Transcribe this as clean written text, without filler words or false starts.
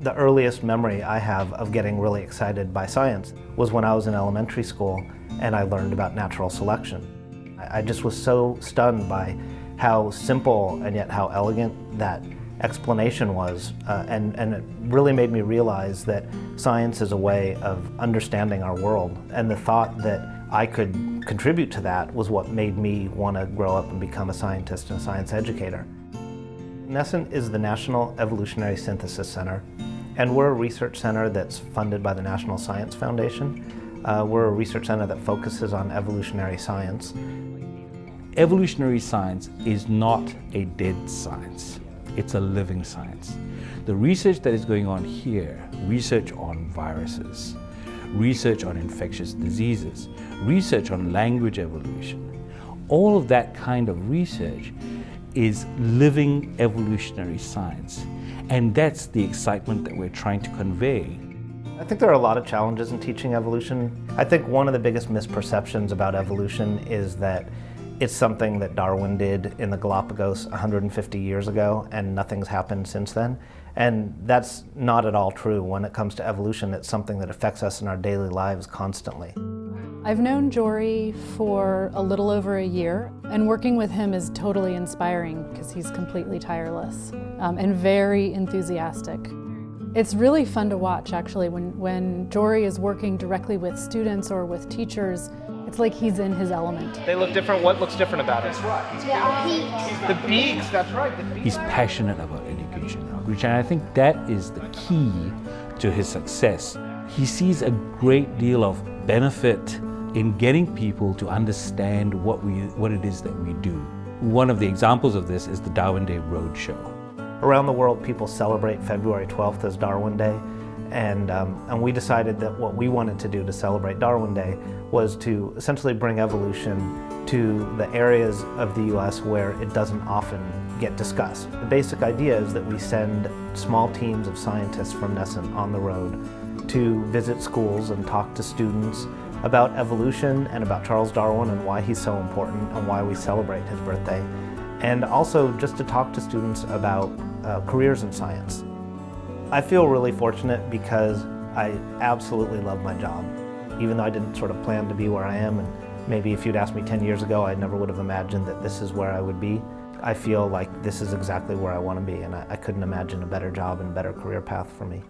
The earliest memory I have of getting really excited by science was when I was in elementary school and I learned about natural selection. I just was so stunned by how simple and yet how elegant that explanation was, and it really made me realize that science is a way of understanding our world, and the thought that I could contribute to that was what made me want to grow up and become a scientist and a science educator. NESCent is the National Evolutionary Synthesis Center, and we're a research center that's funded by the National Science Foundation. We're a research center that focuses on evolutionary science. Evolutionary science is not a dead science, it's a living science. The research that is going on here, research on viruses, research on infectious diseases, research on language evolution, all of that kind of research is living evolutionary science. And that's the excitement that we're trying to convey. I think there are a lot of challenges in teaching evolution. I think one of the biggest misperceptions about evolution is that it's something that Darwin did in the Galapagos 150 years ago and nothing's happened since then. And that's not at all true. When it comes to evolution, it's something that affects us in our daily lives constantly. I've known Jory for a little over a year, and working with him is totally inspiring because he's completely tireless and very enthusiastic. It's really fun to watch, actually, when Jory is working directly with students or with teachers. It's like he's in his element. They look different. What looks different about it? That's right. The beaks, that's right. The beaks. He's passionate about education and outreach, and I think that is the key to his success. He sees a great deal of benefit in getting people to understand what it is that we do. One of the examples of this is the Darwin Day Roadshow. Around the world, people celebrate February 12th as Darwin Day, and we decided that what we wanted to do to celebrate Darwin Day was to essentially bring evolution to the areas of the U.S. where it doesn't often get discussed. The basic idea is that we send small teams of scientists from NESCent on the road to visit schools and talk to students about evolution and about Charles Darwin and why he's so important and why we celebrate his birthday, and also just to talk to students about careers in science. I feel really fortunate because I absolutely love my job. Even though I didn't sort of plan to be where I am, and maybe if you'd asked me 10 years ago, I never would have imagined that this is where I would be. I feel like this is exactly where I want to be, and I couldn't imagine a better job and better career path for me.